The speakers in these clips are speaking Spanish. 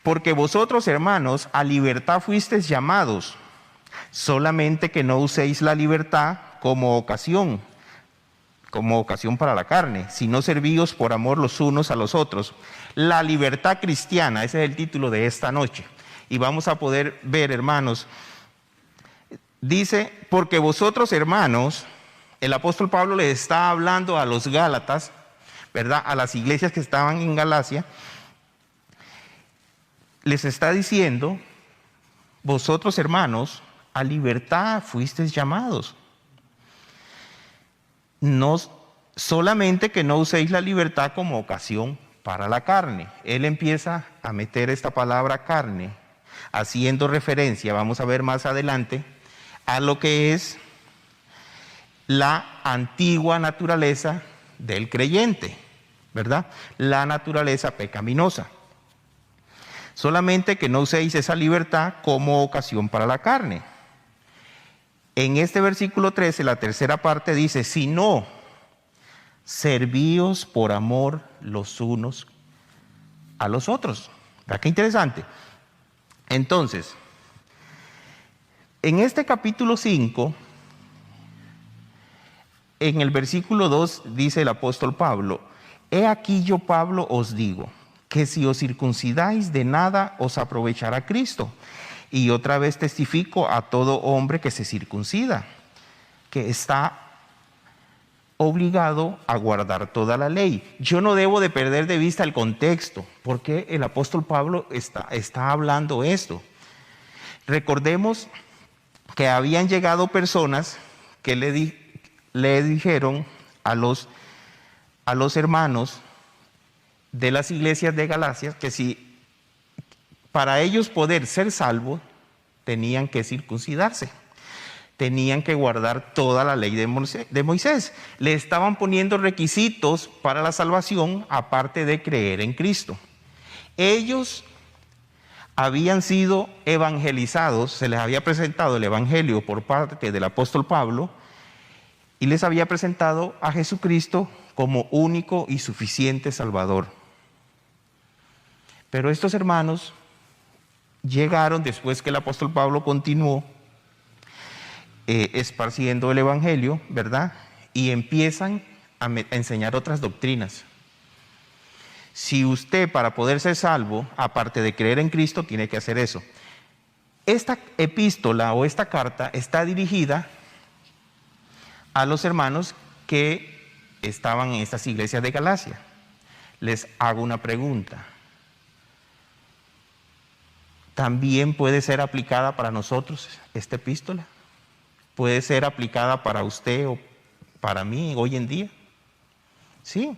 porque vosotros, hermanos, a libertad fuisteis llamados, solamente que no uséis la libertad como ocasión para la carne, sino servíos por amor los unos a los otros. La libertad cristiana, ese es el título de esta noche. Y vamos a poder ver, hermanos, dice, porque vosotros, hermanos, el apóstol Pablo le está hablando a los Gálatas, ¿verdad? A las iglesias que estaban en Galacia, les está diciendo, vosotros, hermanos, a libertad fuisteis llamados. No solamente que no uséis la libertad como ocasión para la carne. Él empieza a meter esta palabra carne, haciendo referencia, vamos a ver más adelante, a lo que es la antigua naturaleza del creyente, ¿verdad? La naturaleza pecaminosa. Solamente que no uséis esa libertad como ocasión para la carne. En este versículo 13, la tercera parte dice, sino servíos por amor los unos a los otros. ¿Verdad qué interesante? Entonces, en este capítulo 5, en el versículo 2 dice el apóstol Pablo, he aquí yo, Pablo, os digo, que si os circuncidáis de nada os aprovechará Cristo. Y otra vez testifico a todo hombre que se circuncida, que está obligado a guardar toda la ley. Yo no debo de perder de vista el contexto, porque el apóstol Pablo está hablando esto. Recordemos que habían llegado personas que le dijeron a los hermanos de las iglesias de Galacia que si para ellos poder ser salvos tenían que circuncidarse, tenían que guardar toda la ley de Moisés. Le estaban poniendo requisitos para la salvación aparte de creer en Cristo. Ellos habían sido evangelizados, se les había presentado el evangelio por parte del apóstol Pablo y les había presentado a Jesucristo como único y suficiente Salvador. Pero estos hermanos llegaron después que el apóstol Pablo continuó esparciendo el evangelio, ¿verdad? Y empiezan a enseñar otras doctrinas. Si usted, para poder ser salvo, aparte de creer en Cristo, tiene que hacer eso. Esta epístola o esta carta está dirigida a los hermanos que estaban en estas iglesias de Galacia. Les hago una pregunta. ¿También puede ser aplicada para nosotros esta epístola? ¿Puede ser aplicada para usted o para mí hoy en día? Sí.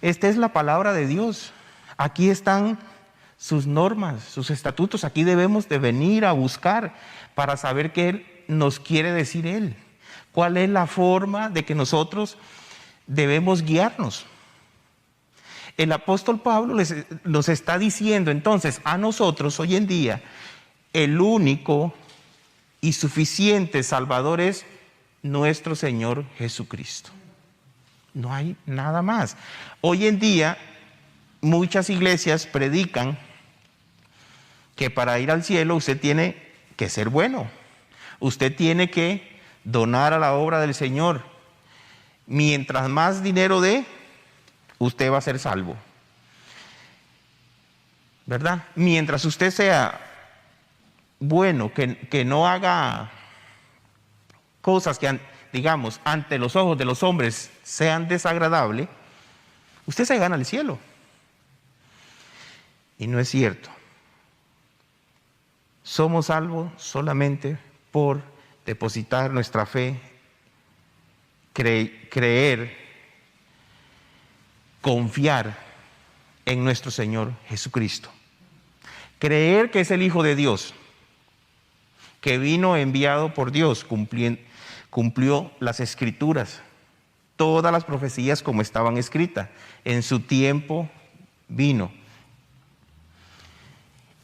Esta es la palabra de Dios. Aquí están sus normas, sus estatutos. Aquí debemos de venir a buscar para saber qué nos quiere decir Él. ¿Cuál es la forma de que nosotros debemos guiarnos? El apóstol Pablo nos está diciendo entonces a nosotros hoy en día, el único y suficiente Salvador es nuestro Señor Jesucristo. No hay nada más. Hoy en día muchas iglesias predican que para ir al cielo usted tiene que ser bueno. Usted tiene que donar a la obra del Señor. Mientras más dinero dé, usted va a ser salvo. ¿Verdad? Mientras usted sea bueno, que no haga cosas que, digamos, ante los ojos de los hombres sean desagradables, usted se gana el cielo. Y no es cierto. Somos salvos solamente por depositar nuestra fe, creer, confiar en nuestro Señor Jesucristo. Creer que es el Hijo de Dios, que vino enviado por Dios, cumplió las Escrituras, todas las profecías como estaban escritas. En su tiempo vino.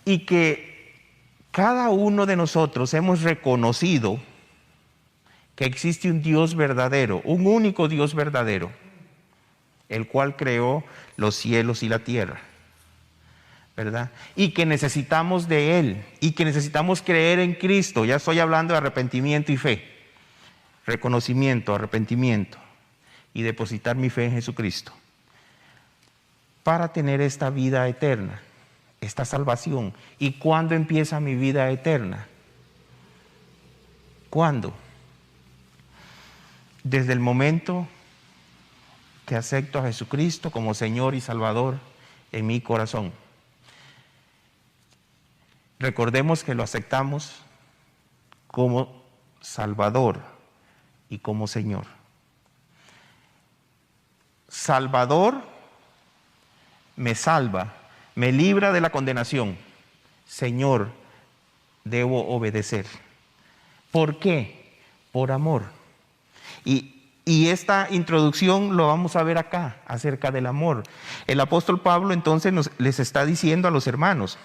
Y que cada uno de nosotros hemos reconocido que existe un Dios verdadero, un único Dios verdadero, el cual creó los cielos y la tierra. ¿verdad? Y que necesitamos de Él, y que necesitamos creer en Cristo. Ya estoy hablando de arrepentimiento y fe. Reconocimiento, arrepentimiento, y depositar mi fe en Jesucristo para tener esta vida eterna, esta salvación. ¿Y cuándo empieza mi vida eterna? ¿Cuándo? Desde el momento que acepto a Jesucristo como Señor y Salvador en mi corazón. Recordemos que lo aceptamos como Salvador y como Señor. Salvador me salva, me libra de la condenación. Señor, debo obedecer. ¿Por qué? Por amor. Y esta introducción lo vamos a ver acá, acerca del amor. El apóstol Pablo entonces les está diciendo a los hermanos: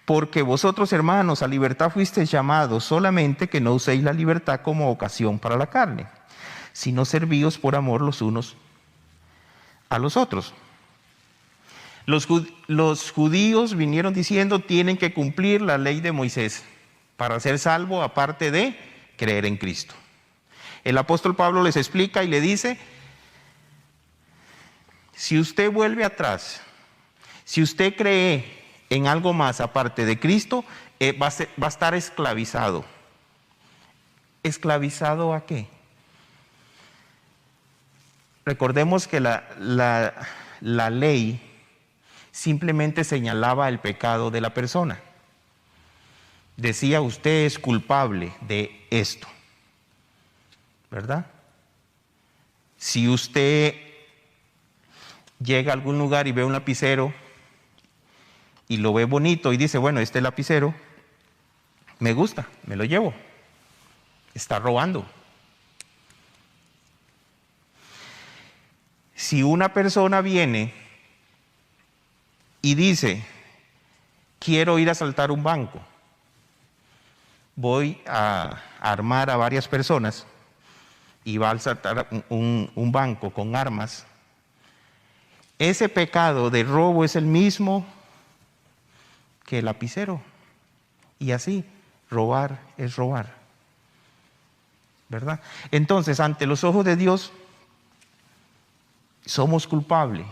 porque vosotros, hermanos, a libertad fuisteis llamados, solamente que no uséis la libertad como ocasión para la carne, sino servíos por amor los unos a los otros. Los judíos vinieron diciendo: tienen que cumplir la ley de Moisés para ser salvo, aparte de creer en Cristo. El apóstol Pablo les explica y le dice: si usted vuelve atrás, si usted cree en algo más aparte de Cristo, va a estar esclavizado. ¿Esclavizado a qué? Recordemos que la ley simplemente señalaba el pecado de la persona. Decía: usted es culpable de esto, ¿verdad? Si usted llega a algún lugar y ve un lapicero y lo ve bonito y dice: bueno, este lapicero me gusta, me lo llevo, está robando. Si una persona viene y dice: quiero ir a asaltar un banco, voy a armar a varias personas y va a asaltar un banco con armas, ese pecado de robo es el mismo que el lapicero. Y así, robar es robar, ¿verdad? Entonces, ante los ojos de Dios, somos culpables.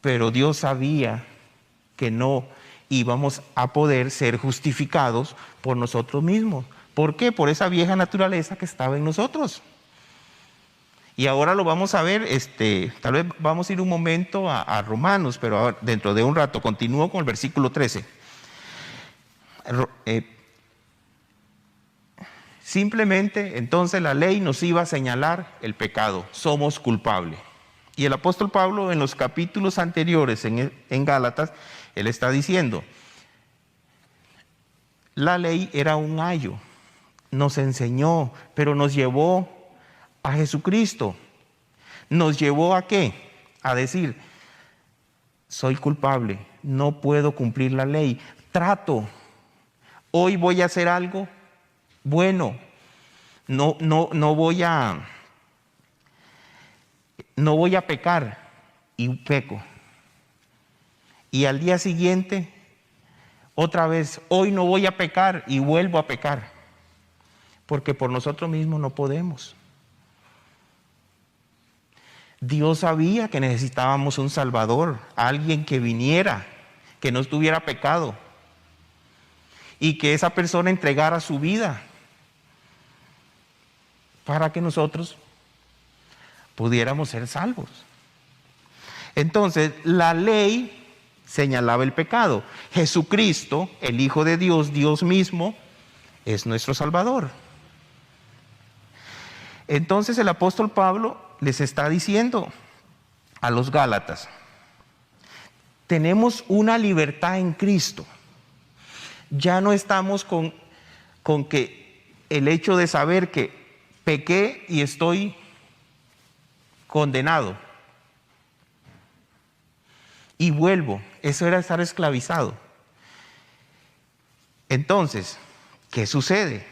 Pero Dios sabía que no íbamos a poder ser justificados por nosotros mismos. ¿Por qué? Por esa vieja naturaleza que estaba en nosotros. Y ahora lo vamos a ver, tal vez vamos a ir un momento a Romanos, pero ahora, dentro de un rato. Continúo con el versículo 13. Simplemente, entonces, la ley nos iba a señalar el pecado. Somos culpables. Y el apóstol Pablo, en los capítulos anteriores, en Gálatas, él está diciendo: la ley era un ayo, nos enseñó, pero nos llevó a Jesucristo. ¿Nos llevó a qué? A decir: soy culpable, no puedo cumplir la ley, trato, hoy voy a hacer algo bueno, no voy a pecar, y peco. Y al día siguiente, otra vez, hoy no voy a pecar, y vuelvo a pecar. Porque por nosotros mismos no podemos. Dios sabía que necesitábamos un Salvador, alguien que viniera, que no tuviera pecado, y que esa persona entregara su vida para que nosotros pudiéramos ser salvos. Entonces, la ley señalaba el pecado. Jesucristo, el Hijo de Dios, Dios mismo, es nuestro Salvador. Entonces el apóstol Pablo les está diciendo a los Gálatas: tenemos una libertad en Cristo. Ya no estamos con que el hecho de saber que pequé y estoy condenado y vuelvo. Eso era estar esclavizado. Entonces, ¿qué sucede?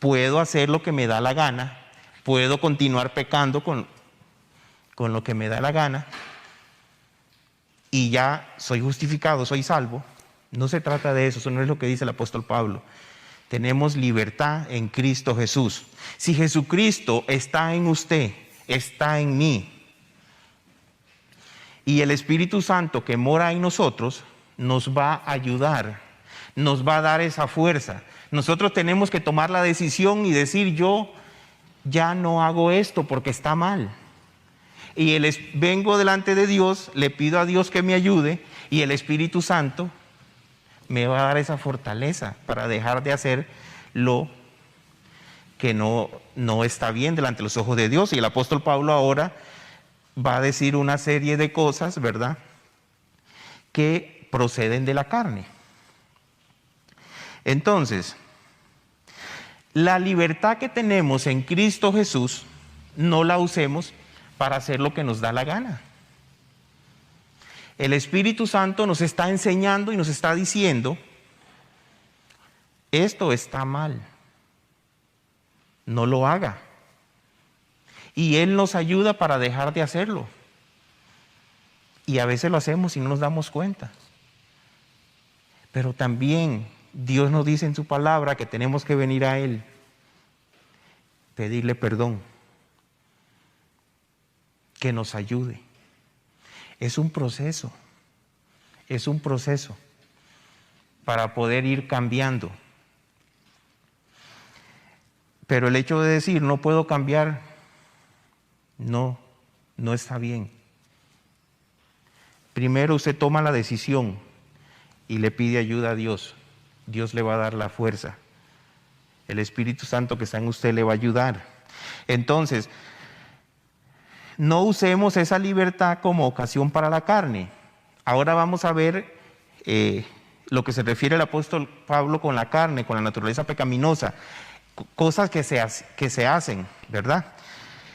Puedo hacer lo que me da la gana, puedo continuar pecando con lo que me da la gana, y ya soy justificado, soy salvo. No se trata de eso no es lo que dice el apóstol Pablo. Tenemos libertad en Cristo Jesús. Si Jesucristo está en usted, está en mí, y el Espíritu Santo que mora en nosotros nos va a ayudar, nos va a dar esa fuerza. Nosotros tenemos que tomar la decisión y decir: yo ya no hago esto porque está mal. Y vengo delante de Dios, le pido a Dios que me ayude, y el Espíritu Santo me va a dar esa fortaleza para dejar de hacer lo que no está bien delante de los ojos de Dios. Y el apóstol Pablo ahora va a decir una serie de cosas, ¿verdad?, que proceden de la carne. Entonces, la libertad que tenemos en Cristo Jesús, no la usemos para hacer lo que nos da la gana. El Espíritu Santo nos está enseñando y nos está diciendo: esto está mal, no lo haga. Y Él nos ayuda para dejar de hacerlo. Y a veces lo hacemos y no nos damos cuenta. Pero también Dios nos dice en su palabra que tenemos que venir a Él, pedirle perdón, que nos ayude. Es un proceso para poder ir cambiando. Pero el hecho de decir no puedo cambiar, no está bien. Primero usted toma la decisión y le pide ayuda a Dios. Dios le va a dar la fuerza. El Espíritu Santo que está en usted le va a ayudar. Entonces, no usemos esa libertad como ocasión para la carne. Ahora vamos a ver lo que se refiere el apóstol Pablo con la carne, con la naturaleza pecaminosa. Cosas que se hacen, ¿verdad?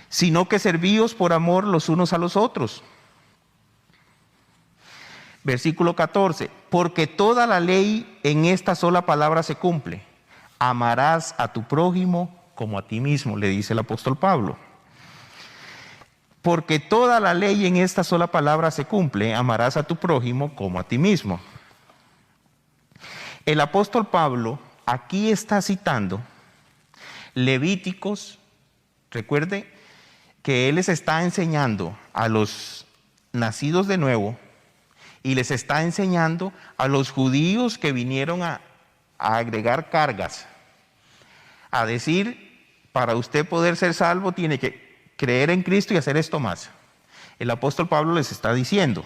Sino que servíos por amor los unos a los otros. Versículo 14. Porque toda la ley en esta sola palabra se cumple: amarás a tu prójimo como a ti mismo, le dice el apóstol Pablo. Porque toda la ley en esta sola palabra se cumple: amarás a tu prójimo como a ti mismo. El apóstol Pablo aquí está citando Levíticos. Recuerde que él les está enseñando a los nacidos de nuevo y les está enseñando a los judíos que vinieron a agregar cargas, a decir: para usted poder ser salvo tiene que creer en Cristo y hacer esto más. El apóstol Pablo les está diciendo,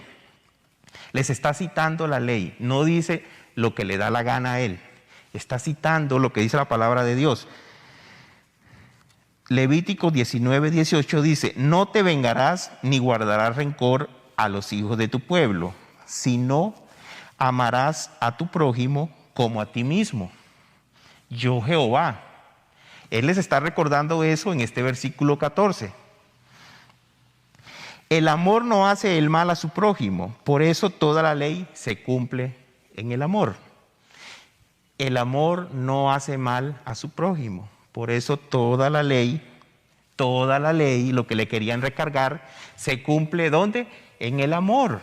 les está citando la ley, no dice lo que le da la gana a él, está citando lo que dice la palabra de Dios. Levítico 19:18 dice: no te vengarás ni guardarás rencor a los hijos de tu pueblo, sino amarás a tu prójimo como a ti mismo. Yo Jehová. Él les está recordando eso en este versículo 14. El amor no hace el mal a su prójimo, por eso toda la ley se cumple en el amor. El amor no hace mal a su prójimo, por eso toda la ley, lo que le querían recargar, se cumple ¿dónde? En el amor.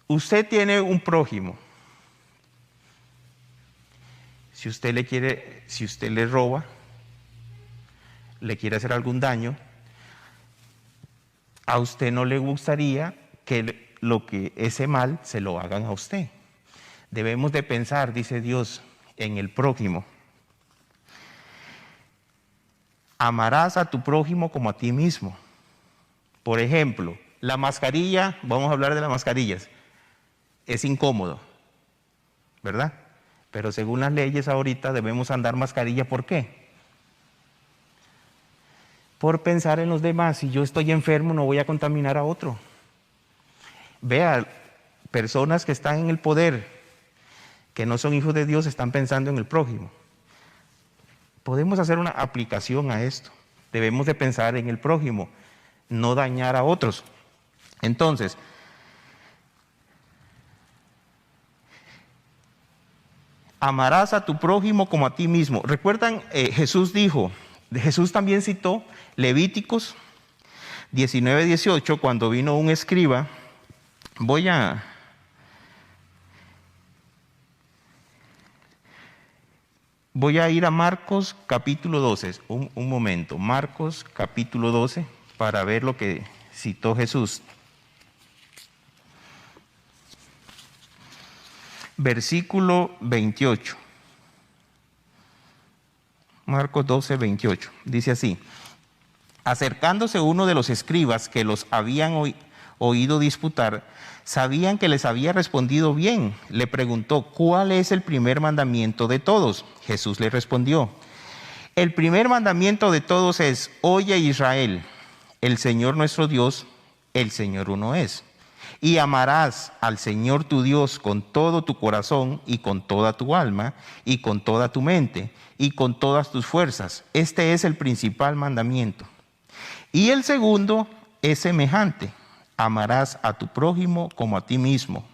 Usted tiene un prójimo. Si usted le roba, le quiere hacer algún daño, a usted no le gustaría que ese mal se lo hagan a usted. Debemos de pensar, dice Dios, en el prójimo. Amarás a tu prójimo como a ti mismo. Por ejemplo, la mascarilla, vamos a hablar de las mascarillas, es incómodo, ¿verdad? Pero según las leyes ahorita debemos andar mascarilla. ¿Por qué? Por pensar en los demás. Si yo estoy enfermo, no voy a contaminar a otro. Vea, personas que están en el poder, que no son hijos de Dios, están pensando en el prójimo. Podemos hacer una aplicación a esto. Debemos de pensar en el prójimo, no dañar a otros. Entonces, amarás a tu prójimo como a ti mismo. ¿Recuerdan? Jesús también citó Levíticos 19:18, cuando vino un escriba, voy a ir a Marcos capítulo 12, un momento, Marcos capítulo 12, para ver lo que citó Jesús. Versículo 28. Marcos 12, 28. Dice así: acercándose uno de los escribas que los habían oído disputar, sabían que les había respondido bien. Le preguntó: ¿cuál es el primer mandamiento de todos? Jesús le respondió: el primer mandamiento de todos es: oye Israel, el Señor nuestro Dios, el Señor uno es. Y amarás al Señor tu Dios con todo tu corazón y con toda tu alma y con toda tu mente y con todas tus fuerzas. Este es el principal mandamiento. Y el segundo es semejante: amarás a tu prójimo como a ti mismo.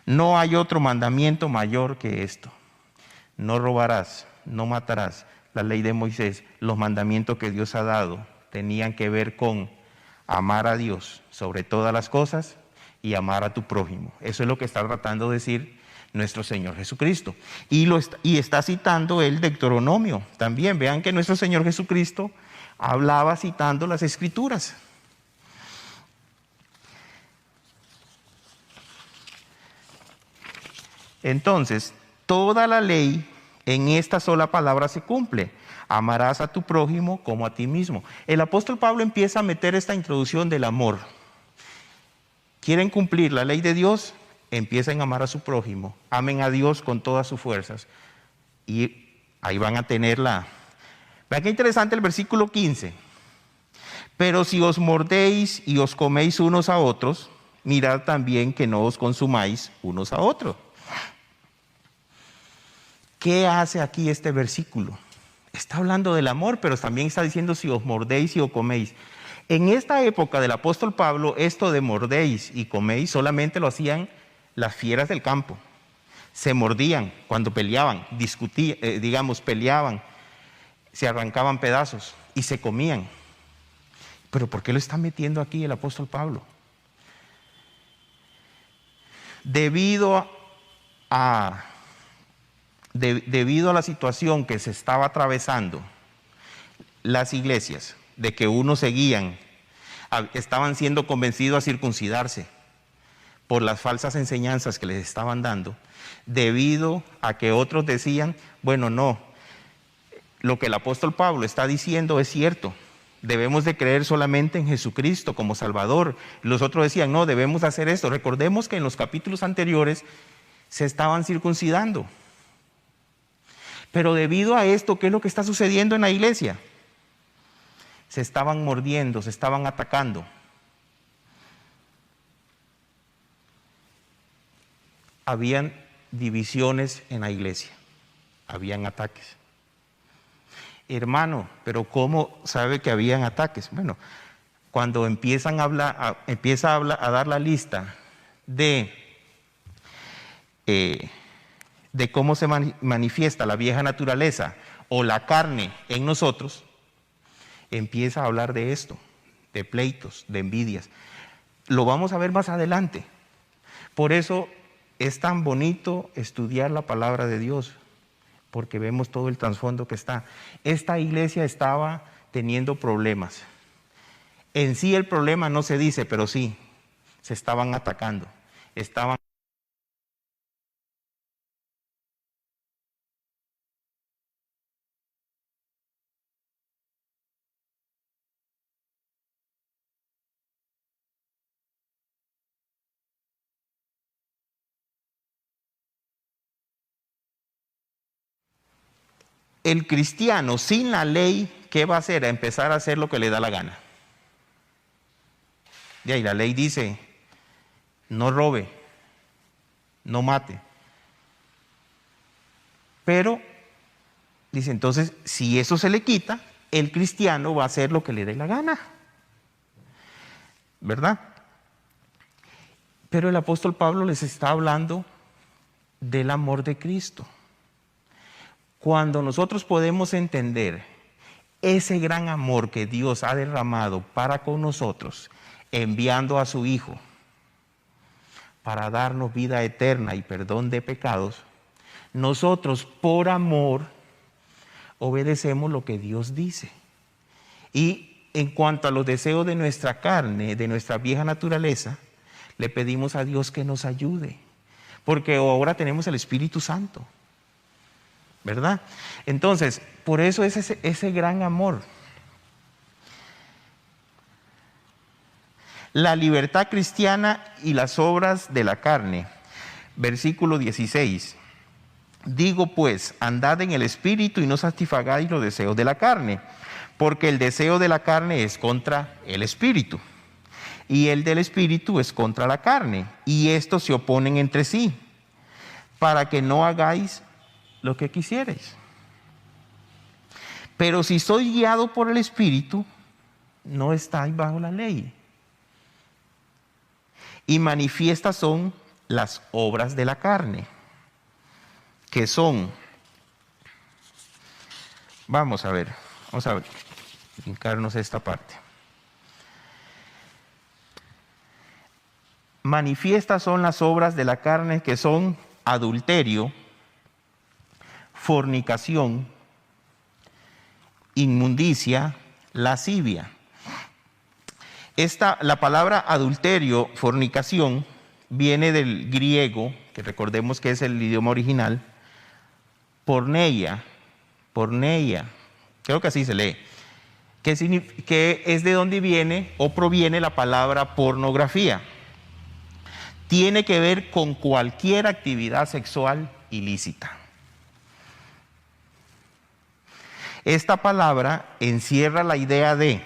No hay otro mandamiento mayor que esto. No robarás, no matarás. La ley de Moisés, los mandamientos que Dios ha dado, tenían que ver con amar a Dios sobre todas las cosas y amar a tu prójimo. Eso es lo que está tratando de decir nuestro Señor Jesucristo. Y está citando el Deuteronomio también. Vean que nuestro Señor Jesucristo hablaba citando las Escrituras. Entonces, toda la ley en esta sola palabra se cumple: amarás a tu prójimo como a ti mismo. El apóstol Pablo empieza a meter esta introducción del amor. ¿Quieren cumplir la ley de Dios? Empiecen a amar a su prójimo. Amen a Dios con todas sus fuerzas. Y ahí van a tenerla. Vean qué interesante el versículo 15. Pero si os mordéis y os coméis unos a otros, mirad también que no os consumáis unos a otros. ¿Qué hace aquí este versículo? Está hablando del amor, pero también está diciendo si os mordéis y os coméis. En esta época del apóstol Pablo, esto de mordéis y coméis solamente lo hacían las fieras del campo. Se mordían cuando peleaban, peleaban, se arrancaban pedazos y se comían. ¿Pero por qué lo está metiendo aquí el apóstol Pablo? Debido a la situación que se estaba atravesando las iglesias, de que unos estaban siendo convencidos a circuncidarse por las falsas enseñanzas que les estaban dando, debido a que otros decían, bueno, no, lo que el apóstol Pablo está diciendo es cierto, debemos de creer solamente en Jesucristo como Salvador. Los otros decían, no, debemos hacer esto. Recordemos que en los capítulos anteriores se estaban circuncidando. Pero debido a esto, ¿qué es lo que está sucediendo en la iglesia? Se estaban mordiendo, se estaban atacando. Habían divisiones en la iglesia, habían ataques. Hermano, pero ¿cómo sabe que habían ataques? Bueno, cuando empieza a dar la lista de cómo se manifiesta la vieja naturaleza o la carne en nosotros, empieza a hablar de esto, de pleitos, de envidias. Lo vamos a ver más adelante. Por eso es tan bonito estudiar la palabra de Dios, porque vemos todo el trasfondo que está. Esta iglesia estaba teniendo problemas. En sí el problema no se dice, pero sí, se estaban atacando, El cristiano sin la ley, ¿qué va a hacer? A empezar a hacer lo que le da la gana. De ahí la ley dice, no robe, no mate. Pero, dice, entonces, si eso se le quita, el cristiano va a hacer lo que le dé la gana. ¿Verdad? Pero el apóstol Pablo les está hablando del amor de Cristo. Cuando nosotros podemos entender ese gran amor que Dios ha derramado para con nosotros, enviando a su Hijo para darnos vida eterna y perdón de pecados, nosotros por amor obedecemos lo que Dios dice. Y en cuanto a los deseos de nuestra carne, de nuestra vieja naturaleza, le pedimos a Dios que nos ayude, porque ahora tenemos el Espíritu Santo, ¿verdad? Entonces, por eso es ese gran amor. La libertad cristiana y las obras de la carne. Versículo 16. Digo pues, andad en el Espíritu y no satisfagáis los deseos de la carne, porque el deseo de la carne es contra el Espíritu, y el del Espíritu es contra la carne, y estos se oponen entre sí, para que no hagáis lo que quisierais. Pero si sois guiado por el Espíritu, no estáis bajo la ley. Y manifiestas son las obras de la carne, que son, vamos a brincarnos esta parte. Manifiestas son las obras de la carne, que son adulterio, fornicación, inmundicia, lascivia. La palabra adulterio, fornicación, viene del griego, que recordemos que es el idioma original, porneia, creo que así se lee, que es de donde viene o proviene la palabra pornografía. Tiene que ver con cualquier actividad sexual ilícita. Esta palabra encierra la idea de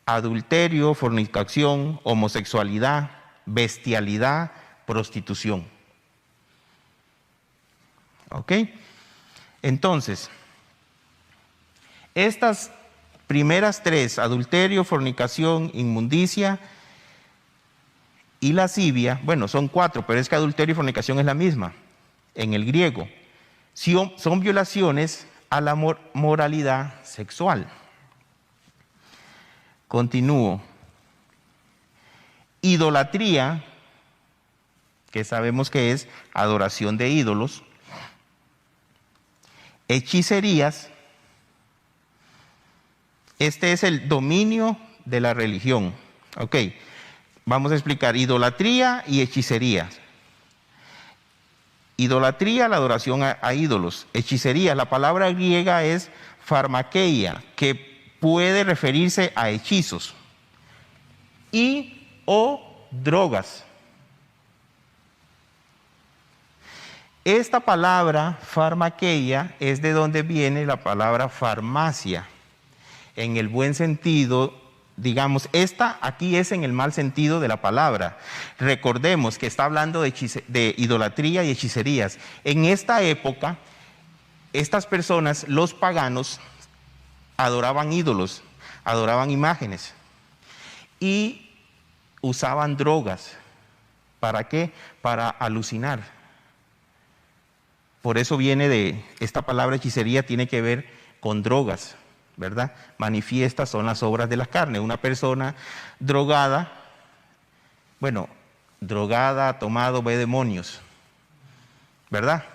adulterio, fornicación, homosexualidad, bestialidad, prostitución. ¿Ok? Entonces, estas primeras tres, adulterio, fornicación, inmundicia y lascivia, bueno, son cuatro, pero es que adulterio y fornicación es la misma en el griego. Son violaciones a la moralidad sexual. Continúo. Idolatría, que sabemos que es adoración de ídolos. Hechicerías. Este es el dominio de la religión. Ok, vamos a explicar idolatría y hechicerías. Idolatría, la adoración a ídolos. Hechicería, la palabra griega es pharmakeia, que puede referirse a hechizos y o drogas. Esta palabra pharmakeia es de donde viene la palabra farmacia, en el buen sentido, digamos, esta aquí es en el mal sentido de la palabra. Recordemos que está hablando de idolatría y hechicerías. En esta época, estas personas, los paganos, adoraban ídolos, adoraban imágenes y usaban drogas. ¿Para qué? Para alucinar. Por eso viene de esta palabra hechicería, tiene que ver con drogas, ¿verdad? Manifiestas son las obras de la carne. Una persona drogada, tomado, ve demonios, ¿verdad?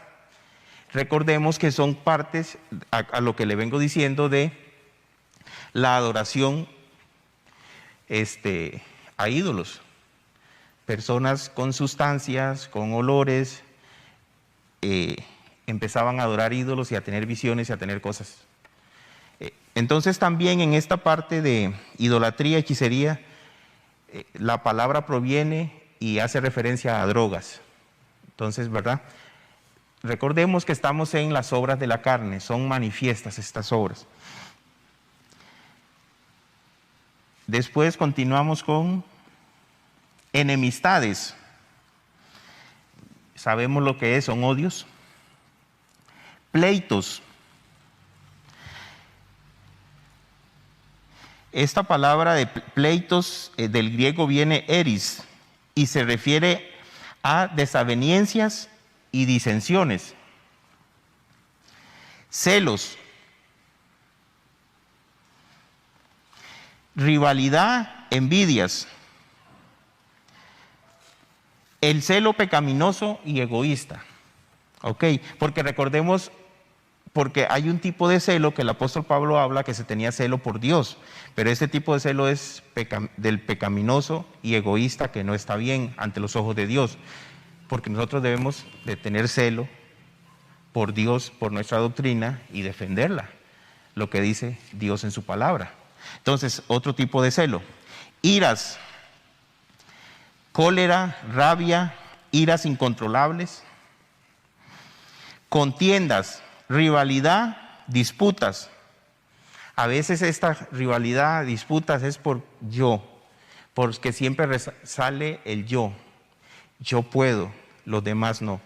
Recordemos que son partes, a lo que le vengo diciendo, de la adoración a ídolos. Personas con sustancias, con olores, empezaban a adorar ídolos y a tener visiones y a tener cosas. Entonces también en esta parte de idolatría, hechicería, la palabra proviene y hace referencia a drogas. Entonces, ¿verdad? Recordemos que estamos en las obras de la carne, son manifiestas estas obras. Después continuamos con enemistades. Sabemos lo que es, son odios. Pleitos. Esta palabra de pleitos del griego viene eris y se refiere a desavenencias y disensiones. Celos. rivalidad, envidias, el celo pecaminoso y egoísta. ¿Ok? Porque recordemos, porque hay un tipo de celo que el apóstol Pablo habla que se tenía celo por Dios, pero este tipo de celo es del pecaminoso y egoísta, que no está bien ante los ojos de Dios, porque nosotros debemos de tener celo por Dios, por nuestra doctrina y defenderla, lo que dice Dios en su palabra. Entonces, otro tipo de celo, iras, cólera, rabia, iras incontrolables, contiendas, rivalidad, disputas. A veces esta rivalidad, disputas es por yo, porque siempre sale el yo. Yo puedo, los demás no.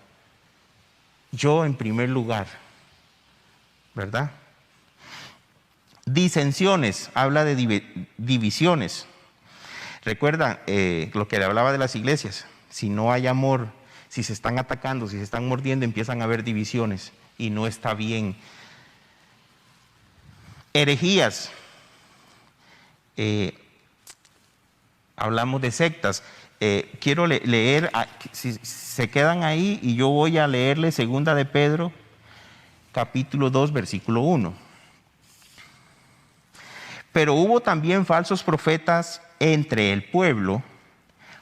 Yo en primer lugar, ¿verdad? Disensiones, habla de divisiones. Recuerda lo que le hablaba de las iglesias. Si no hay amor, si se están atacando, si se están mordiendo, empiezan a haber divisiones y no está bien. Herejías. Hablamos de sectas. Quiero leer, si se quedan ahí, y yo voy a leerle 2 de Pedro, capítulo 2, versículo 1. Pero hubo también falsos profetas entre el pueblo,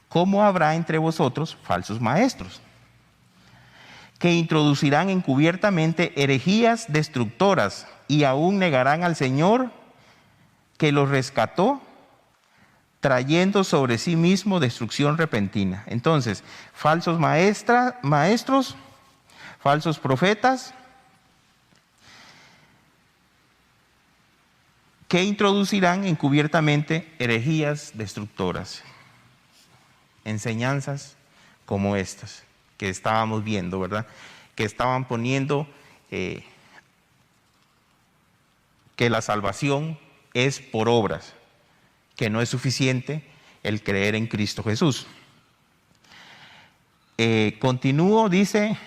como habrá entre vosotros falsos maestros, que introducirán encubiertamente herejías destructoras y aún negarán al Señor que los rescató, trayendo sobre sí mismo destrucción repentina. Entonces, falsos maestros, falsos profetas, que introducirán encubiertamente herejías destructoras. Enseñanzas como estas que estábamos viendo, ¿verdad? Que estaban poniendo que la salvación es por obras, que no es suficiente el creer en Cristo Jesús. Continúo, dice,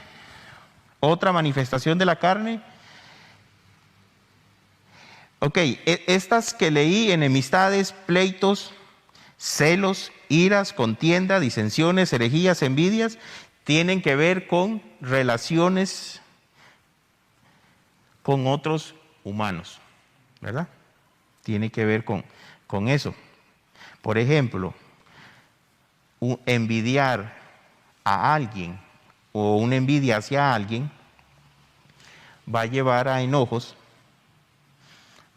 otra manifestación de la carne. Ok, estas que leí, enemistades, pleitos, celos, iras, contienda, disensiones, herejías, envidias, tienen que ver con relaciones con otros humanos, ¿verdad? Tiene que ver con eso. Por ejemplo, envidiar a alguien o una envidia hacia alguien va a llevar a enojos,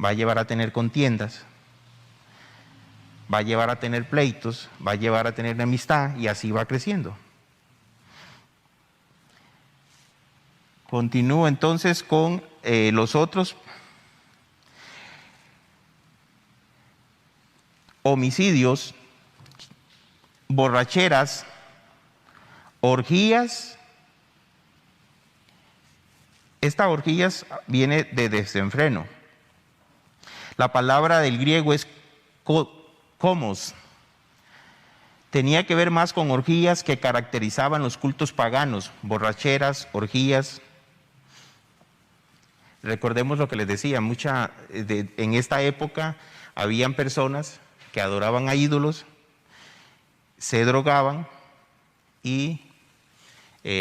va a llevar a tener contiendas, va a llevar a tener pleitos, va a llevar a tener enemistad y así va creciendo. Continúo entonces con los otros. Homicidios, borracheras, orgías. Esta orgías viene de desenfreno. La palabra del griego es komos. Tenía que ver más con orgías que caracterizaban los cultos paganos, borracheras, orgías. Recordemos lo que les decía, en esta época habían personas que adoraban a ídolos, se drogaban y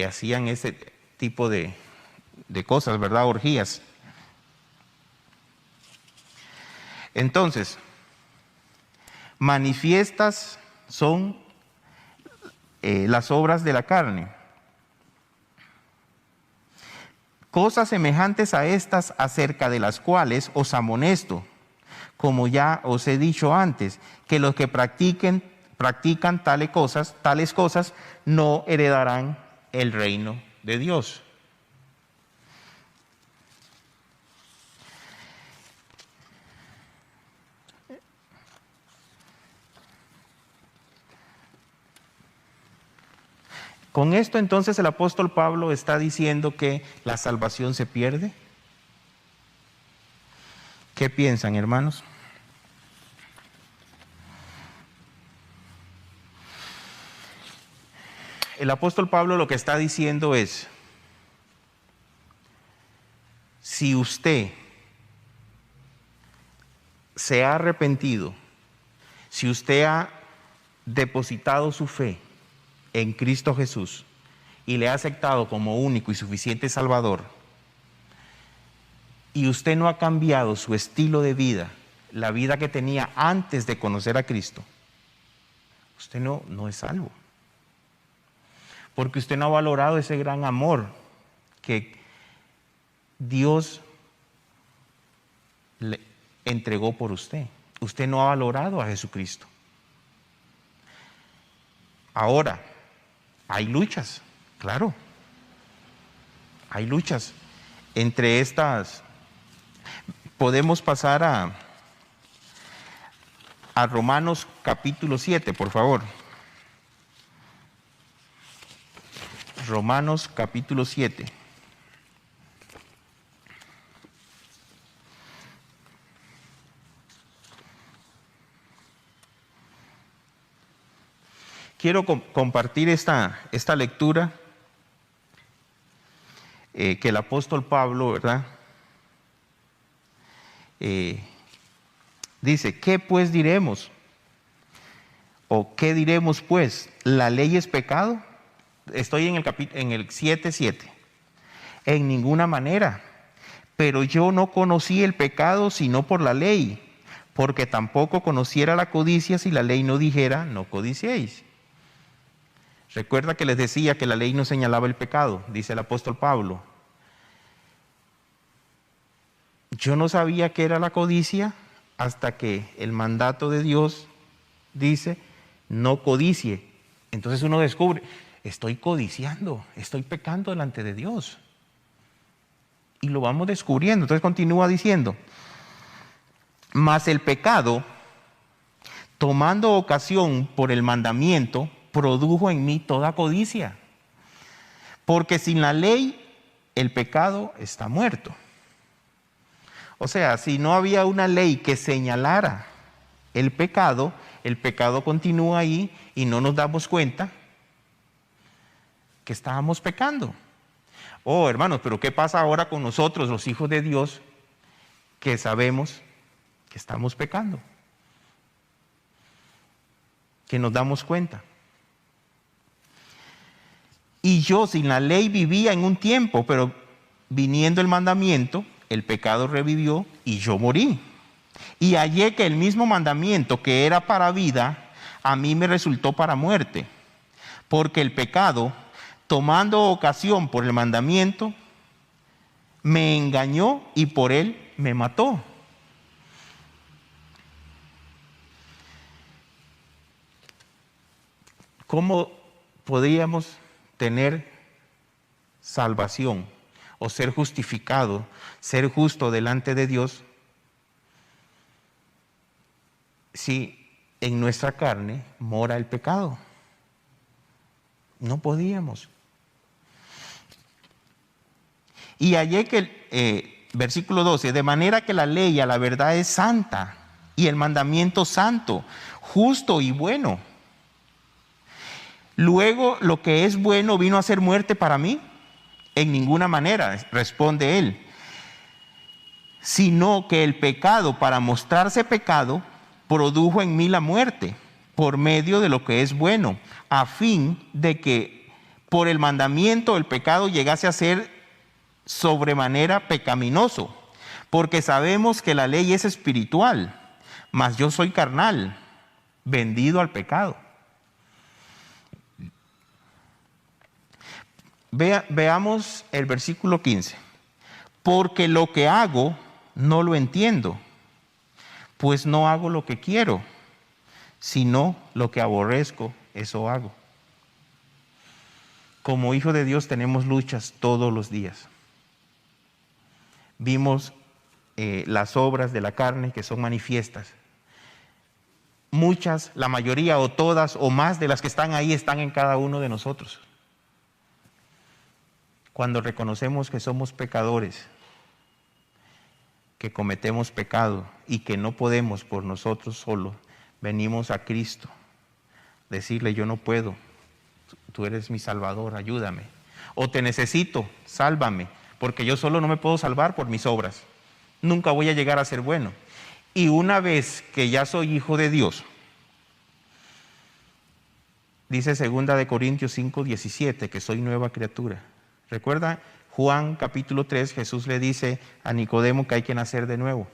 hacían ese tipo de cosas, ¿verdad? Orgías. Entonces, manifiestas son las obras de la carne. Cosas semejantes a estas, acerca de las cuales os amonesto, como ya os he dicho antes, que los que practican tales cosas no heredarán el reino de Dios. Con esto entonces el apóstol Pablo está diciendo que la salvación se pierde. ¿Qué piensan, hermanos? El apóstol Pablo lo que está diciendo es, si usted se ha arrepentido si usted ha depositado su fe en Cristo Jesús y le ha aceptado como único y suficiente Salvador, y usted no ha cambiado su estilo de vida, la vida que tenía antes de conocer a Cristo, usted no es salvo. Porque usted no ha valorado ese gran amor que Dios le entregó por usted. Usted no ha valorado a Jesucristo. Ahora, hay luchas, claro. Hay luchas. Entre estas, podemos pasar a Romanos capítulo 7, por favor. Romanos capítulo 7. Quiero compartir esta lectura que el apóstol Pablo, ¿verdad? Dice, ¿qué pues diremos? ¿O qué diremos pues? ¿La ley es pecado? Estoy en el 7:7. En ninguna manera. Pero yo no conocí el pecado sino por la ley, porque tampoco conociera la codicia si la ley no dijera, no codiciéis. Recuerda que les decía que la ley no señalaba el pecado, dice el apóstol Pablo. Yo no sabía qué era la codicia hasta que el mandato de Dios dice, no codicie. Entonces uno descubre, estoy codiciando, estoy pecando delante de Dios. Y lo vamos descubriendo. Entonces continúa diciendo, mas el pecado, tomando ocasión por el mandamiento, produjo en mí toda codicia. Porque sin la ley, el pecado está muerto. O sea, si no había una ley que señalara el pecado continúa ahí y no nos damos cuenta que estábamos pecando. Oh, hermanos, pero ¿qué pasa ahora con nosotros, los hijos de Dios, que sabemos que estamos pecando? Que nos damos cuenta. Y yo sin la ley vivía en un tiempo, pero viniendo el mandamiento, el pecado revivió y yo morí. Y hallé que el mismo mandamiento que era para vida, a mí me resultó para muerte. Porque el pecado, tomando ocasión por el mandamiento, me engañó y por él me mató. ¿Cómo podríamos tener salvación o ser justificado, ser justo delante de Dios si en nuestra carne mora el pecado? No podíamos. Y hallé que versículo 12, de manera que la ley a la verdad es santa y el mandamiento santo, justo y bueno. Luego, lo que es bueno vino a ser muerte para mí. En ninguna manera, responde él, sino que el pecado, para mostrarse pecado, produjo en mí la muerte por medio de lo que es bueno, a fin de que por el mandamiento el pecado llegase a ser sobremanera pecaminoso, porque sabemos que la ley es espiritual, mas yo soy carnal, vendido al pecado. Veamos el versículo 15. Porque lo que hago no lo entiendo, pues no hago lo que quiero, sino lo que aborrezco, eso hago. Como hijo de Dios tenemos luchas todos los días. Vimos las obras de la carne que son manifiestas. Muchas, la mayoría o todas o más de las que están ahí están en cada uno de nosotros. Cuando reconocemos que somos pecadores, que cometemos pecado y que no podemos por nosotros solos, venimos a Cristo, decirle yo no puedo, tú eres mi Salvador, ayúdame. O te necesito, sálvame, porque yo solo no me puedo salvar por mis obras. Nunca voy a llegar a ser bueno. Y una vez que ya soy hijo de Dios, Dice 2 Corintios 5:17 que soy nueva criatura. ¿Recuerda? Juan capítulo 3, Jesús le dice a Nicodemo que hay que nacer de nuevo.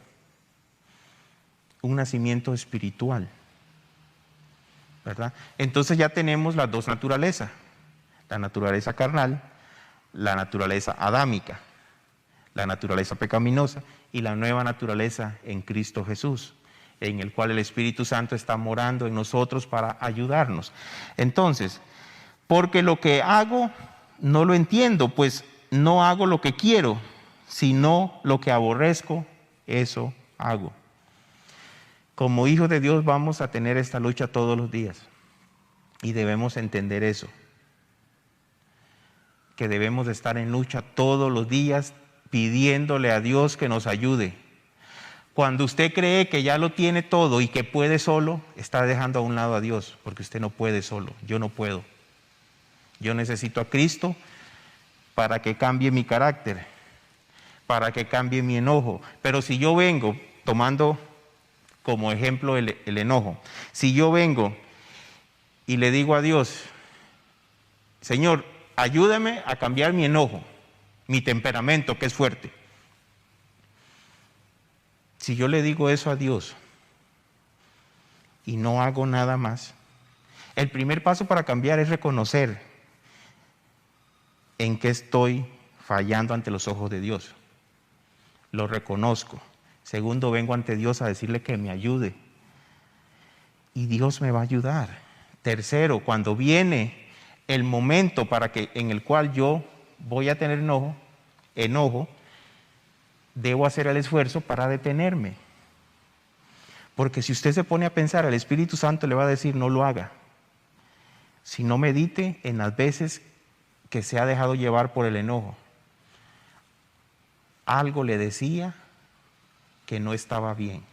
Un nacimiento espiritual, ¿verdad? Entonces ya tenemos las dos naturalezas, la naturaleza carnal, la naturaleza adámica, la naturaleza pecaminosa y la nueva naturaleza en Cristo Jesús, en el cual el Espíritu Santo está morando en nosotros para ayudarnos. Entonces, porque lo que hago no lo entiendo, pues no hago lo que quiero, sino lo que aborrezco, eso hago. Como hijos de Dios vamos a tener esta lucha todos los días y debemos entender eso, que debemos de estar en lucha todos los días pidiéndole a Dios que nos ayude. Cuando usted cree que ya lo tiene todo y que puede solo, está dejando a un lado a Dios, porque usted no puede solo, yo no puedo. Yo necesito a Cristo para que cambie mi carácter, para que cambie mi enojo. Pero si yo vengo, tomando como ejemplo el enojo, si yo vengo y le digo a Dios, Señor, ayúdame a cambiar mi enojo, mi temperamento que es fuerte. Si yo le digo eso a Dios y no hago nada más, el primer paso para cambiar es reconocer en qué estoy fallando ante los ojos de Dios. Lo reconozco. Segundo, vengo ante Dios a decirle que me ayude. Y Dios me va a ayudar. Tercero, cuando viene el momento en el cual yo voy a tener enojo, debo hacer el esfuerzo para detenerme. Porque si usted se pone a pensar, el Espíritu Santo le va a decir, no lo haga. Si no medite en las veces que se ha dejado llevar por el enojo. Algo le decía que no estaba bien.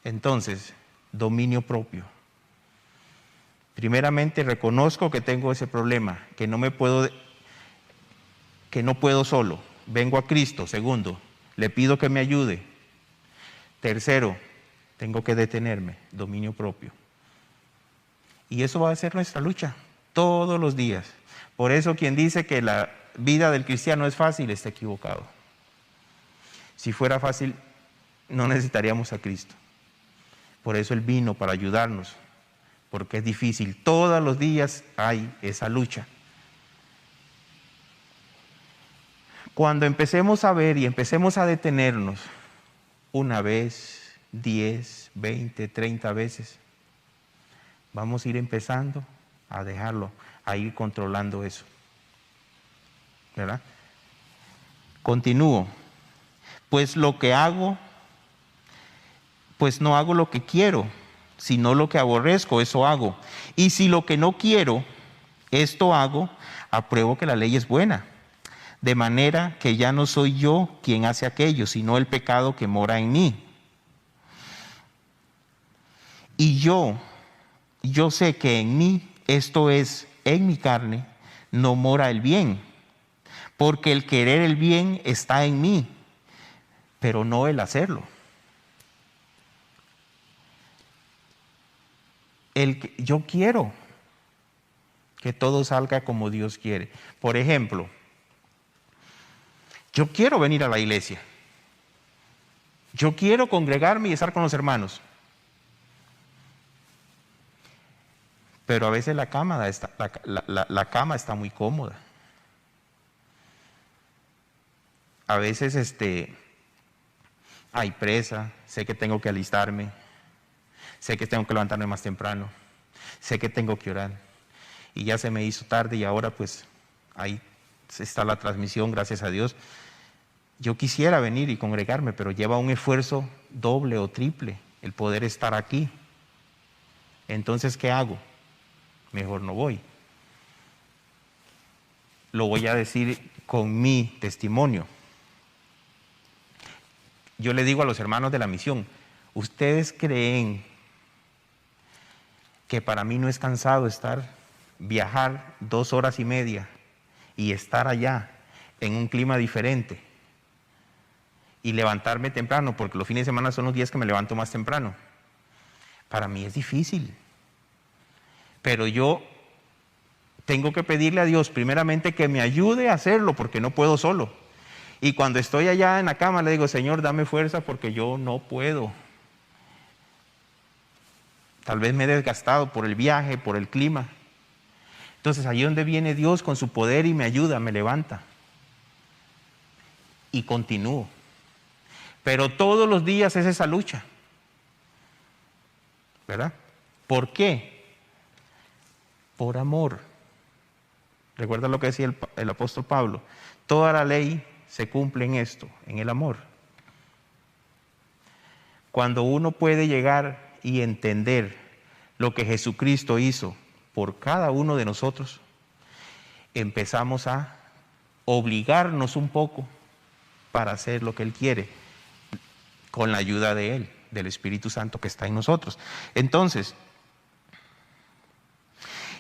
Entonces, dominio propio. Primeramente, reconozco que tengo ese problema, que no puedo solo. Vengo a Cristo. Segundo, le pido que me ayude. Tercero, tengo que detenerme, dominio propio. Y eso va a ser nuestra lucha todos los días. Por eso quien dice que la vida del cristiano es fácil está equivocado. Si fuera fácil, no necesitaríamos a Cristo. Por eso Él vino para ayudarnos, porque es difícil. Todos los días hay esa lucha. Cuando empecemos a ver y empecemos a detenernos una vez, 10, 20, 30 veces, vamos a ir empezando a dejarlo, a ir controlando eso, ¿verdad? Continúo. Pues lo que hago, pues no hago lo que quiero, sino lo que aborrezco, eso hago. Y si lo que no quiero, esto hago, apruebo que la ley es buena. De manera que ya no soy yo quien hace aquello, sino el pecado que mora en mí. Y yo sé que en mí, esto es, en mi carne, no mora el bien, porque el querer el bien está en mí, pero no el hacerlo. Yo quiero que todo salga como Dios quiere. Por ejemplo, yo quiero venir a la iglesia. Yo quiero congregarme y estar con los hermanos. Pero a veces la cama está muy cómoda. A veces hay presa, sé que tengo que alistarme, sé que tengo que levantarme más temprano, sé que tengo que orar. Y ya se me hizo tarde y ahora pues ahí está la transmisión, gracias a Dios. Yo quisiera venir y congregarme, pero lleva un esfuerzo doble o triple el poder estar aquí. Entonces, ¿qué hago? Mejor no voy. Lo voy a decir con mi testimonio. Yo le digo a los hermanos de la misión, ¿ustedes creen que para mí no es cansado viajar 2 horas y media y estar allá en un clima diferente y levantarme temprano? Porque los fines de semana son los días que me levanto más temprano. Para mí es difícil. Pero yo tengo que pedirle a Dios primeramente que me ayude a hacerlo porque no puedo solo. Y cuando estoy allá en la cama le digo, Señor, dame fuerza porque yo no puedo. Tal vez me he desgastado por el viaje, por el clima. Entonces ahí es donde viene Dios con su poder y me ayuda, me levanta. Y continúo. Pero todos los días es esa lucha. ¿Verdad? ¿Por qué? Por amor. Recuerda lo que decía el apóstol Pablo. Toda la ley se cumple en esto, en el amor. Cuando uno puede llegar y entender lo que Jesucristo hizo por cada uno de nosotros, empezamos a obligarnos un poco para hacer lo que Él quiere, con la ayuda de Él, del Espíritu Santo que está en nosotros. Entonces,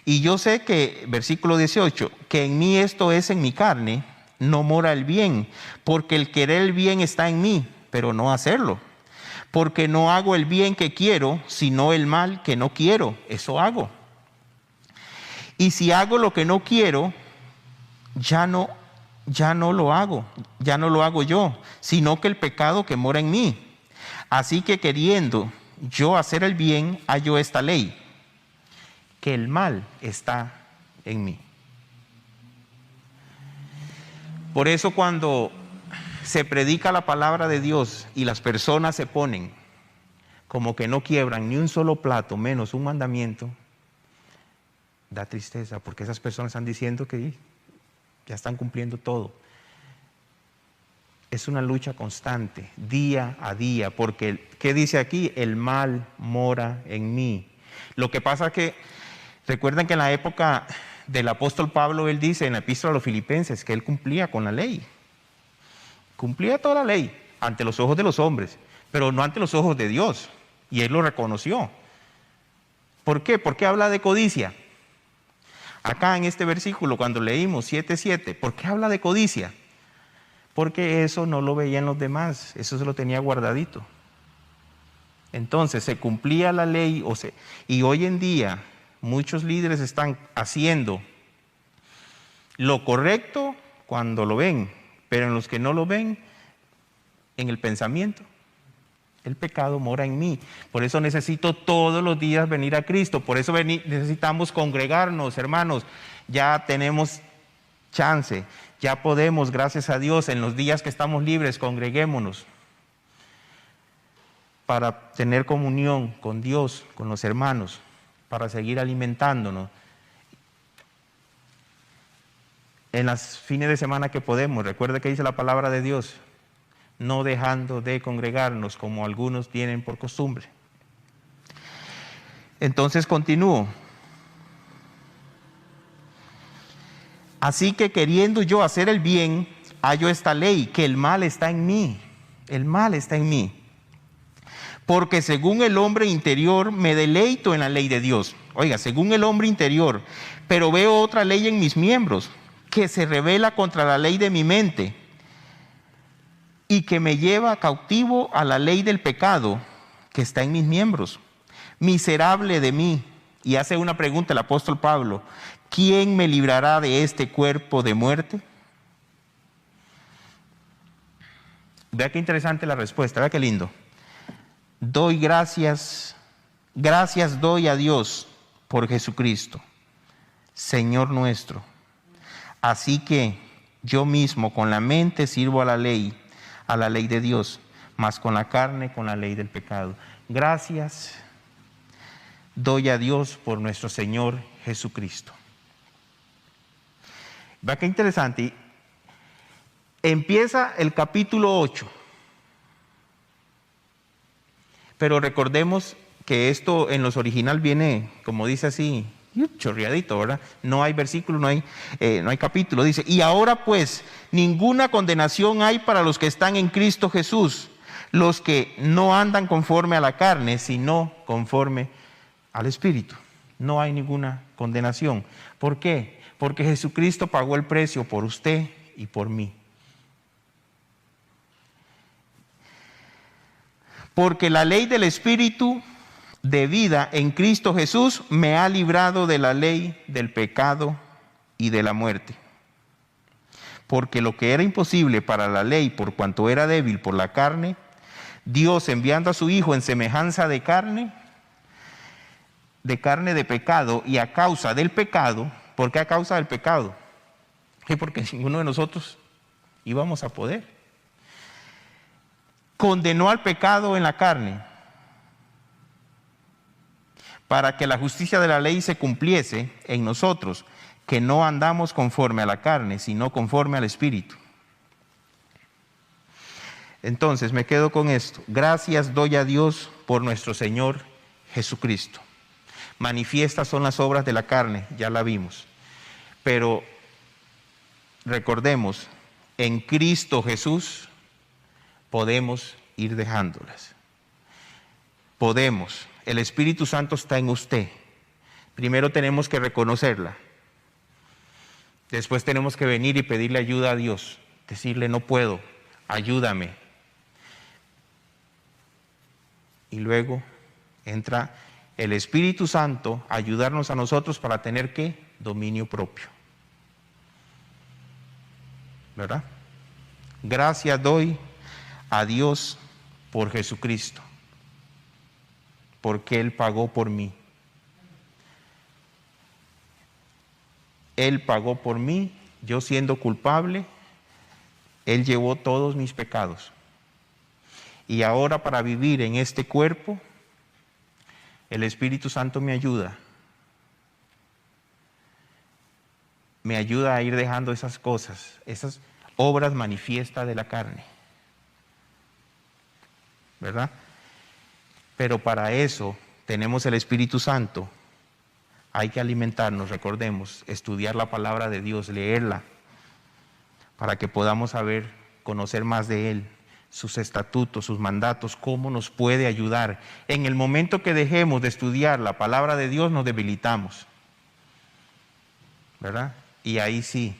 y yo sé que, versículo 18, que en mí esto es en mi carne, no mora el bien, porque el querer el bien está en mí, pero no hacerlo. Porque no hago el bien que quiero, sino el mal que no quiero, eso hago. Y si hago lo que no quiero, ya no lo hago yo, sino que el pecado que mora en mí. Así que queriendo yo hacer el bien, hallo esta ley, que el mal está en mí. Por eso cuando se predica la palabra de Dios y las personas se ponen como que no quiebran ni un solo plato, menos un mandamiento, da tristeza, porque esas personas están diciendo que ya están cumpliendo todo. Es una lucha constante, día a día, porque ¿qué dice aquí? El mal mora en mí. Lo que pasa es que, recuerden que en la época del apóstol Pablo, él dice en la epístola a los Filipenses que él cumplía con la ley. Cumplía toda la ley ante los ojos de los hombres, pero no ante los ojos de Dios. Y él lo reconoció. ¿Por qué? ¿Por qué habla de codicia? Acá en este versículo, cuando leímos 7:7, ¿por qué habla de codicia? Porque eso no lo veían los demás, eso se lo tenía guardadito. Entonces se cumplía la ley, y hoy en día muchos líderes están haciendo lo correcto cuando lo ven, pero en los que no lo ven, en el pensamiento, el pecado mora en mí. Por eso necesito todos los días venir a Cristo, por eso necesitamos congregarnos, hermanos. Ya tenemos chance, ya podemos, gracias a Dios, en los días que estamos libres, congreguémonos para tener comunión con Dios, con los hermanos, para seguir alimentándonos. En las fines de semana que podemos, recuerde que dice la palabra de Dios, no dejando de congregarnos como algunos tienen por costumbre. Entonces continúo. Así que queriendo yo hacer el bien, hallo esta ley, que el mal está en mí. El mal está en mí. Porque según el hombre interior me deleito en la ley de Dios. Oiga, según el hombre interior, pero veo otra ley en mis miembros, que se rebela contra la ley de mi mente y que me lleva cautivo a la ley del pecado que está en mis miembros. Miserable de mí. Y hace una pregunta el apóstol Pablo: ¿quién me librará de este cuerpo de muerte? Vea qué interesante la respuesta, vea qué lindo. Doy gracias doy a Dios por Jesucristo, Señor nuestro. Así que yo mismo con la mente sirvo a la ley de Dios, mas con la carne, con la ley del pecado. Gracias doy a Dios por nuestro Señor Jesucristo. Vea qué interesante. Empieza el capítulo 8. Pero recordemos que esto en los original viene, como dice así, chorreadito, ¿verdad? No hay versículo, no hay capítulo. Dice, y ahora pues, ninguna condenación hay para los que están en Cristo Jesús, los que no andan conforme a la carne, sino conforme al Espíritu. No hay ninguna condenación. ¿Por qué? Porque Jesucristo pagó el precio por usted y por mí. Porque la ley del Espíritu de vida en Cristo Jesús me ha librado de la ley, del pecado y de la muerte. Porque lo que era imposible para la ley, por cuanto era débil por la carne, Dios, enviando a su Hijo en semejanza de carne de pecado, y a causa del pecado. ¿Por qué a causa del pecado? Sí, porque ninguno de nosotros íbamos a poder. Condenó al pecado en la carne, para que la justicia de la ley se cumpliese en nosotros, que no andamos conforme a la carne, sino conforme al Espíritu. Entonces me quedo con esto. Gracias doy a Dios por nuestro Señor Jesucristo. Manifiestas son las obras de la carne, ya la vimos. Pero recordemos, en Cristo Jesús podemos ir dejándolas. Podemos. El Espíritu Santo está en usted. Primero tenemos que reconocerla. Después tenemos que venir y pedirle ayuda a Dios. Decirle, no puedo, ayúdame. Y luego entra el Espíritu Santo a ayudarnos a nosotros para tener, ¿qué? Dominio propio. ¿Verdad? Gracias doy a Dios por Jesucristo, porque Él pagó por mí. Él pagó por mí, yo siendo culpable, Él llevó todos mis pecados. Y ahora para vivir en este cuerpo, el Espíritu Santo me ayuda. Me ayuda a ir dejando esas cosas, esas obras manifiestas de la carne. ¿Verdad? Pero para eso tenemos el Espíritu Santo. Hay que alimentarnos, recordemos, estudiar la palabra de Dios, leerla, para que podamos saber, conocer más de Él, sus estatutos, sus mandatos, cómo nos puede ayudar. En el momento que dejemos de estudiar la palabra de Dios, nos debilitamos, ¿verdad? Y ahí sí,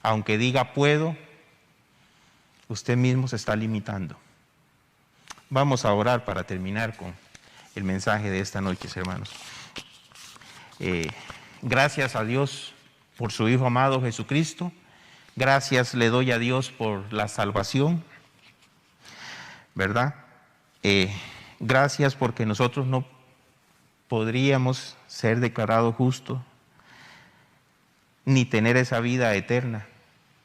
aunque diga puedo, usted mismo se está limitando. Vamos a orar para terminar con el mensaje de esta noche, hermanos. Gracias a Dios por su Hijo amado Jesucristo. Gracias le doy a Dios por la salvación, ¿verdad? Gracias porque nosotros no podríamos ser declarados justos ni tener esa vida eterna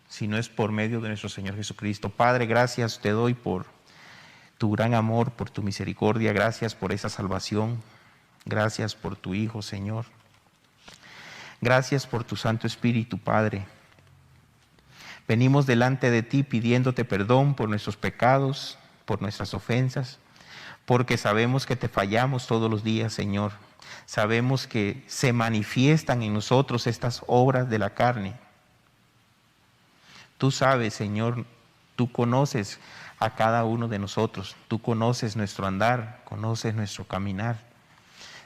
si no es por medio de nuestro Señor Jesucristo. Padre, gracias te doy por tu gran amor, por tu misericordia. Gracias por esa salvación. Gracias por tu Hijo, Señor. Gracias por tu Santo Espíritu, Padre. Venimos delante de ti pidiéndote perdón por nuestros pecados, por nuestras ofensas, porque sabemos que te fallamos todos los días, Señor. Sabemos que se manifiestan en nosotros estas obras de la carne. Tú sabes, Señor, tú conoces a cada uno de nosotros. Tú conoces nuestro andar, conoces nuestro caminar.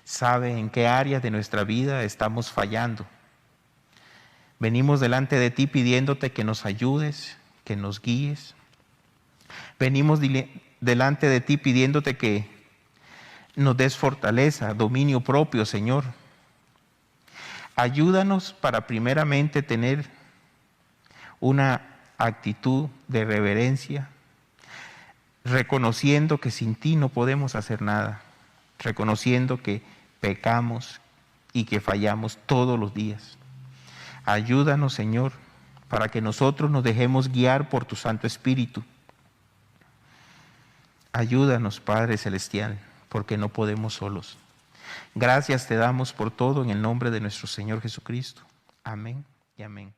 Sabes en qué áreas de nuestra vida estamos fallando. Venimos delante de ti pidiéndote que nos ayudes, que nos guíes. Venimos delante de ti pidiéndote que nos des fortaleza, dominio propio, Señor. Ayúdanos para primeramente tener una actitud de reverencia, reconociendo que sin ti no podemos hacer nada, reconociendo que pecamos y que fallamos todos los días. Ayúdanos, Señor, para que nosotros nos dejemos guiar por tu Santo Espíritu. Ayúdanos, Padre Celestial, porque no podemos solos. Gracias te damos por todo en el nombre de nuestro Señor Jesucristo. Amén y amén.